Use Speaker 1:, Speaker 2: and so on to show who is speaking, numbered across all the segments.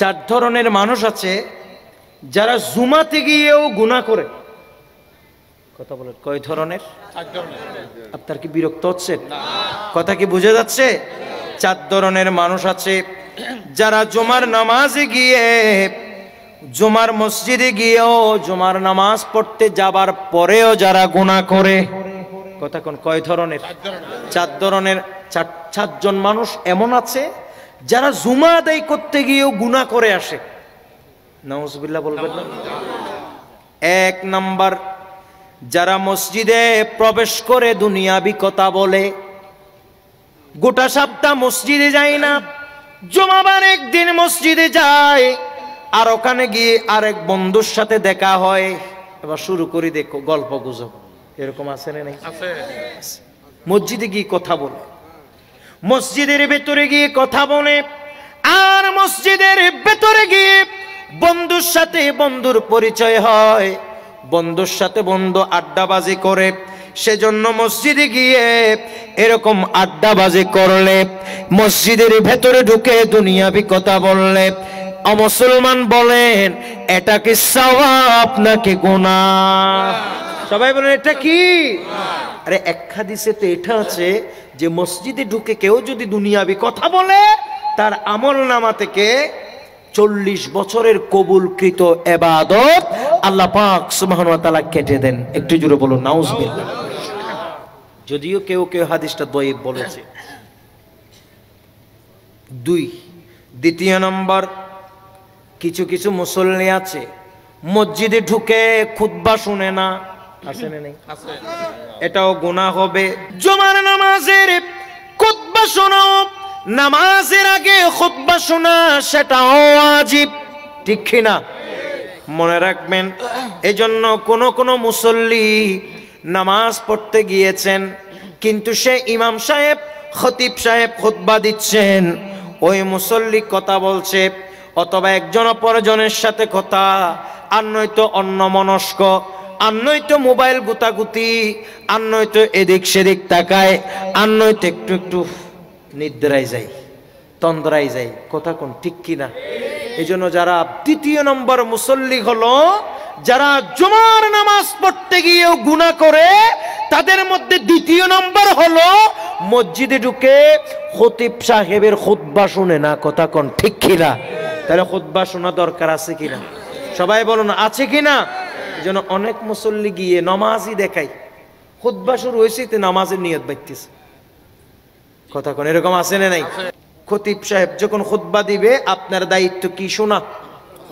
Speaker 1: চার ধরনের মানুষ আছে যারা জুমাতে গিয়েও গুনাহ করে। কথা বলেন, কয় ধরনের? আপনার কি বিরক্ত হচ্ছেন? কথা কি বুঝে যাচ্ছে? চার ধরনের মানুষ আছে যারা জুমার নামাজে গিয়ে, জুমার মসজিদে গিয়েও, জুমার নামাজ পড়তে যাবার পরেও যারা গুনাহ করে। কথা কোন কয় ধরনের? চার ধরনের। চারজন মানুষ এমন আছে যারা জুমা আদায় করতে গিয়েও গুনাহ করে আসে। নাউজুবিল্লাহ বলবেন না? এক নাম্বার, যারা মসজিদে প্রবেশ করে দুনিয়াবি কথা বলে, গোটা সপ্তাহ মসজিদে যায় না, জুমাবার একদিন মসজিদে যায়, আর ওখানে গিয়ে আরেক বন্ধুর সাথে দেখা হয়, এবার শুরু করি দেখো গল্প গুজব। এরকম আছে না? নেই? মসজিদে গিয়ে কথা বলে, মসজিদের ভেতরে গিয়ে কথা বলে, আর মসজিদের ভেতরে গিয়ে বন্ধুর সাথে বন্ধুর পরিচয় হয়, বন্ধুর সাথে বন্ধু আড্ডাবাজি করে। সেজন্য মসজিদে গিয়ে এরকম আড্ডাবাজি করলে, মসজিদের ভেতরে ঢুকে দুনিয়াবি কথা বললে, অমুসলমান বলেন এটা কি সওয়াব নাকি গুনাহ? সবাই বলেন এটা কি? আরে এক হাদিসে তো এটা আছে যে মসজিদে ঢুকে কেউ যদি দুনিয়াবি কথা বলে, তার আমলনামা থেকে 40 বছরের কবুলকৃত ইবাদত আল্লাহ পাক সুবহানাহু ওয়া তাআলা কেটে দেন। একটু জোরে বলুন নাউজুবিল্লাহ। যদিও কেউ কেউ হাদিসটা দয়ীফ বলেছে। দ্বিতীয় নম্বর, কিছু কিছু মুসল্লি আছে মসজিদে ঢুকে খুতবা শুনে না। আছে না? নেই? এটাও গুনাহ হবে। জুমার নামাজের খুতবা শোনো, নামাজের আগে খুতবা শোনা সেটাও ওয়াজিব, ঠিক কি না? মনে রাখবেন। এজন্য কোন মুসল্লি নামাজ পড়তে গিয়েছেন, কিন্তু সে ইমাম সাহেব, খতিব সাহেব খুতবা দিচ্ছেন, ওই মুসল্লি কথা বলছে, অথবা একজন অপরজনের সাথে কথা, আর নয়তো অন্যমনস্ক, আর নয়তো মোবাইল গুতাগুতি, আর নয়তো এদিক সেদিক তাকায়, আর নয়তো একটু একটু নিদ্রায় যায়, তন্দ্রায় যায়। কথা কোন ঠিক কিনা? এই জন্য যারা দ্বিতীয় নম্বর মুসল্লি হলো যারা জুমার নামাজ পড়তে গিয়েও গুনাহ করে, তাদের মধ্যে দ্বিতীয় নম্বর হলো মসজিদে ঢুকে খতিব সাহেবের খুতবা শুনে না। কথা কোন ঠিক কিনা? তাহলে খুতবা শোনা দরকার আছে কিনা? সবাই বলুন আছে কিনা? এই জন্য অনেক মুসল্লি গিয়ে নামাজই দেখায়, খুতবা শুরু হয়েছে তো নামাজের নিয়ত বাইতেছে। কথা কোন এরকম আছে না? নাই? খতিব সাহেব যখন খুতবা দিবে, আপনার দায়িত্ব কি? শোনা,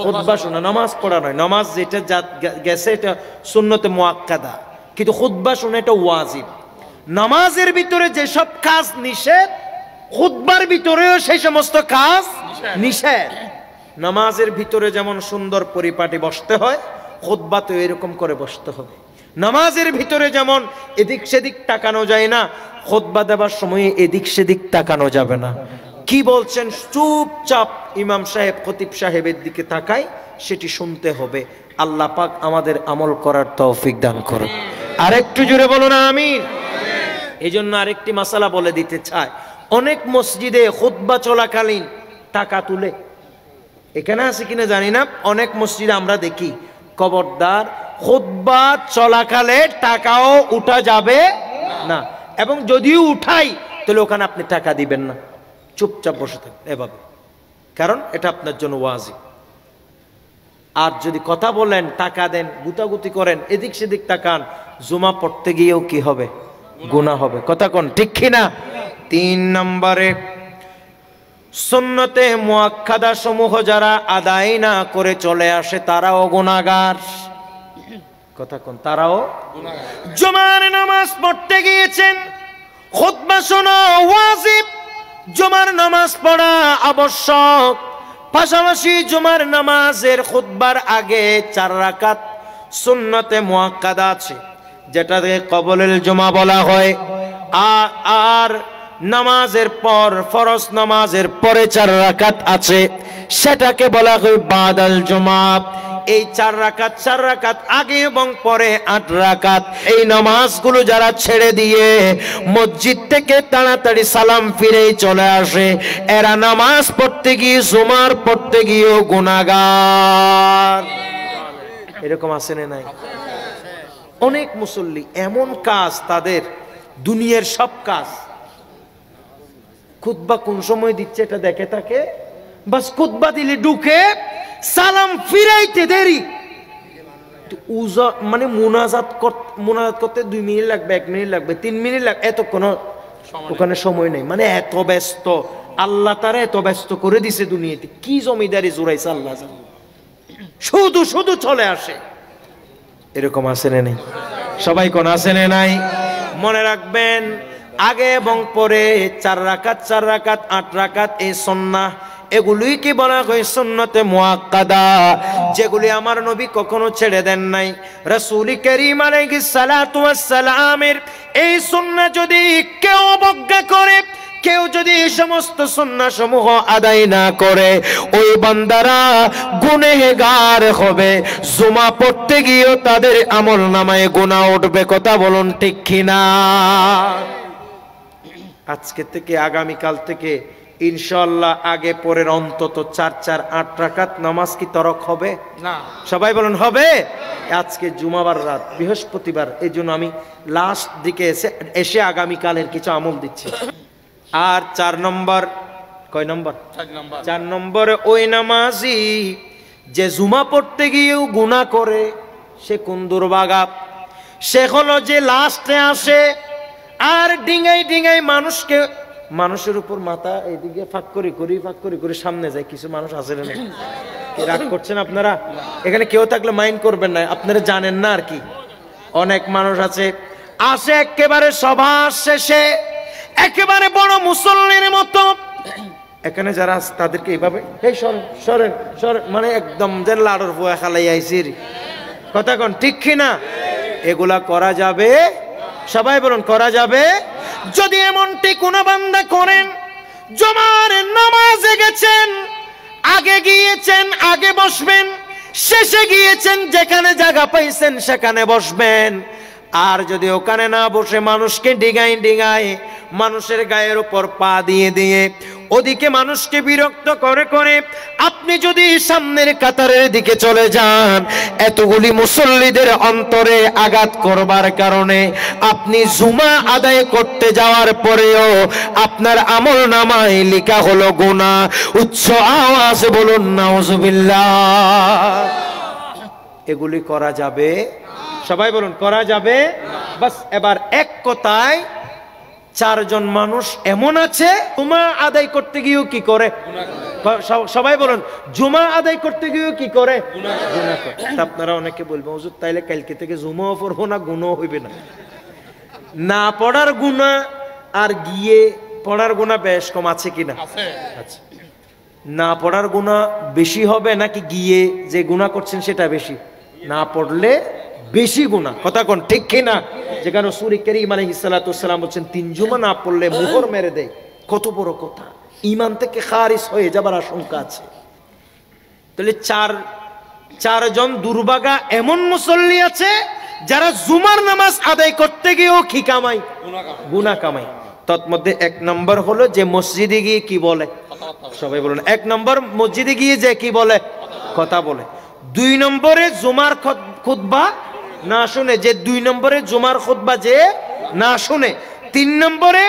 Speaker 1: খুতবা শোনা, নামাজ পড়া নয়। নামাজ যেটা গেছে এটা সুন্নতে মুআক্কাদা, কিন্তু খুতবা শোনা এটা ওয়াজিব। নামাজের ভিতরে যেসব কাজ নিষেধ, খুতবার ভিতরেও সেই সমস্ত কাজ নিষেধ। নামাজের ভিতরে যেমন সুন্দর পরিপাটি বসতে হয়, খুতবাতে এরকম করে বসতে হবে। নামাজের ভিতরে যেমন এদিক সেদিক তাকানো যায় না, খুতবা দেবার সময় এদিক সেদিক তাকানো যাবে না। কি বলছেন চুপচাপ ইমাম সাহেব খতিব সাহেবের দিকে তাকাই, সেটি শুনতে হবে। আল্লাহ পাক আমাদের আমল করার তৌফিক দান করুন। আরেকটু জোরে বলুন আমিন। এই জন্য আরেকটি মাসালা বলে দিতে চাই, অনেক মসজিদে খুতবা চলাকালীন টাকা তুলে। এখানে আছে কিনা জানি না, অনেক মসজিদে আমরা দেখি। খবরদার, খুতবা চলাকালে টাকাও উঠা যাবে না, এবং যদিও উঠাই তাহলে ওখানে আপনি টাকা দিবেন না, চুপচাপ বসে থাকবেন এভাবে, কারণ এটা আপনার জন্য ওয়াজিব। আর যদি কথা বলেন, টাকা দেন, গুতাগুতি করেন, এদিক সেদিক তাকান, জুমা পড়তে গিয়েও কি হবে? গুনাহ হবে। কথা কোন ঠিক কিনা? 3 নম্বরে, সুন্নতে মুআক্কাদা সমূহ যারা আদায় না করে চলে আসে, তারাও গুনাহগার। কথা কোন? তারাও গুনাহগার। জুমার নামাজ পড়তে গিয়েছেন, খুতবা শোনা ওয়াজিব, জুমার নামাজ পড়া আবশ্যক। পাশাপাশি জুমার নামাজের খুতবার আগে 4 রাকাত সুন্নতে মুআক্কাদা আছে, যেটাকে কবুলুল জুমা বলা হয়। আর নামাজের পর, ফরজ নামাজের পরে 4 রাকাত আছে, সেটাকে বলা হয় বাদাল জুমা। এই 4 রাকাত আগে এবং পরে 8 রাকাত এই নামাজগুলো যারা ছেড়ে দিয়ে মসজিদ থেকে তাড়াতাড়ি সালাম ফিরেই চলে আসে, এরা নামাজ পড়তে গিয়ে জুমার পড়তে গিয়েও গুনাহগার। এরকম আছে না নাই? অনেক মুসল্লি এমন কাজ তাদের, দুনিয়ার সব কাজ, খুতবা কোন সময় দিচ্ছে এটা দেখে থাকে, বাস খুতবা দিলে ঢুকে সালাম ফিরাইতে দেরি, মানে মুনাজাত করতে 2 মিনিট লাগবে, 1 মিনিট লাগবে, 3 মিনিট লাগবে, এত কোনো ওখানে সময় নেই। মানে এত ব্যস্ত, আল্লাহ তারা এত ব্যস্ত করে দিছে দুনিয়াতে, কি জমিদারি জোড়াইছে আল্লাহ জানে, শুধু শুধু চলে আসে। এরকম আছে না নাই? সবাই কোন আছে না নাই? মনে রাখবেন, আগে এবং পরে 4 রাকাত 8 রাকাত এই সুন্নাহ, এগুলোই কি বলা হয় সুন্নতে মুআক্কাদা, যেগুলি আমার নবী কখনো ছেড়ে দেন নাই। রাসূল করিম আলাইহিস সালাতু ওয়াস সালামের এই সুন্নাহ যদি কেউ অবজ্ঞা করে, কেউ যদি এই সমস্ত সুন্নাহ সমূহ আদায় না করে, ওই বান্দারা গুনাহগার হবে। জুমা পড়তে গিয়েও তাদের আমলনামায় গুনাহ উঠবে। কথা বলুন ঠিক কিনা? আজকে থেকে আগামীকাল থেকে ইনশাআল্লাহ আগে পরের অন্তত 4 8 রাকাত নামাজ কি তরক হবে না? সবাই বলুন হবে। আজকে জুমাবার রাত, বৃহস্পতিবার, এই জন্য আমি লাস্ট দিকে এসে আগামীকালের কিছু আমল দিচ্ছি। আর 4 নম্বর, কয় নম্বর? 4 নম্বরে ওই নামাজি যে জুমা পড়তে গিয়েও গুনাহ করে, সে কোন দুর্ভাগা? সে হলো যে লাস্টে আসে আর ডিঙাই ডিঙাই মানুষের উপর মাথা এইদিকে ফাঁক করে সামনে যায়। কিছু মানুষ আছে না, রাগ করছেন আপনারা? এখানে কেউ থাকলে মাইন্ড করবেন না, আপনারা জানেন না আর কি। অনেক মানুষ আছে, আসে একেবারে সবার শেষে, একেবারে বড় মুসল্লির মতো। এখানে যারা আছে তাদেরকে এইভাবে সরেন, মানে একদম যে লাড়ুর পোয়া খালাই আইসি। কথা কোন ঠিক কিনা? এগুলা করা যাবে? সবাই বলুন করা যাবে? যদি এমনটি কোন বান্দা করেন, জুমার নামাজে গেছেন, আগে গিয়েছেন আগে বসবেন, শেষে গিয়েছেন যেখানে জায়গা পাইছেন সেখানে বসবেন। আর যদি ওখানে না বসে মানুষকে ডিঙায় মানুষের গায়ের উপর পা দিয়ে ওদিকে মানুষকে বিরক্ত করে আপনি যদি সামনের কাতারের দিকে চলে যান, এতগুলি মুসল্লিদের অন্তরে আঘাত করবার কারণে আপনি জুমা আদায় করতে যাওয়ার পরেও আপনার আমলনামায় লেখা হলো গুনাহ। উচ্চ আওয়াজ বলুন নাউজুবিল্লাহ। এগুলি করা যাবে? সবাই বলুন করা যাবে? বাস এবার এক কথায় 4 জন মানুষ এমন আছে জুমা আদায় করতে গিয়েও কি করে? সবাই বলুন জুমা আদায় করতে গিয়েও কি করে? গুনাহ করে। আপনারা অনেকে বলবেন হুজুর তাইলে কালকে থেকে জুমাও পড়বো না, গুনাহ হইবে না? না পড়ার গুনাহ আর গিয়ে পড়ার গুনাহ বেশ কম আছে কিনা? আচ্ছা, না পড়ার গুনাহ বেশি হবে নাকি গিয়ে যে গুনাহ করছেন সেটা বেশি? না পড়লে বেশি গুনাহ। কথা কোন ঠিক কিনা? যেখানে রাসূল করিম আলাইহিস সালাতু ওয়াস সালাম বলেন 3 জুমা না পড়লে মোহর মেরে দেয়। কত বড় কথা! ঈমান থেকে খারিজ হয়ে যাবার আশঙ্কা আছে। তাহলে 4 জন দুর্ভাগা এমন মুসল্লি আছে যারা জুমার নামাজ আদায় করতে গিয়েও কি কামায়? গুনাহ কামায়। তৎমধ্যে 1 নম্বর হলো যে মসজিদে গিয়ে কি বলে? সবাই বলুন 1 নম্বর মসজিদে গিয়ে যে কি বলে? কথা বলে। 2 নম্বরে জুমার খুতবা না শুনে, যে 2 নম্বরে জুমার খুতবা যে না শুনে। 3 নম্বরে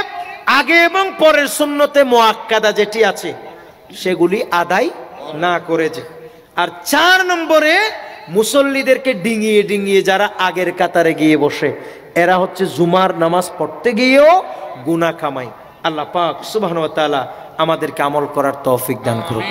Speaker 1: আগে এবং পরের সুন্নতে মুআক্কাদা যেটি আছে সেগুলি আদায় না করে যে। আর 4 নম্বরে মুসল্লিদেরকে ডিঙিয়ে যারা আগের কাতারে গিয়ে বসে, এরা হচ্ছে জুমার নামাজ পড়তে গিয়েও গুনাহ কামায়। আল্লাহ পাক সুবহানাহু ওয়া তাআলা আমাদেরকে আমল করার তৌফিক দান করুন।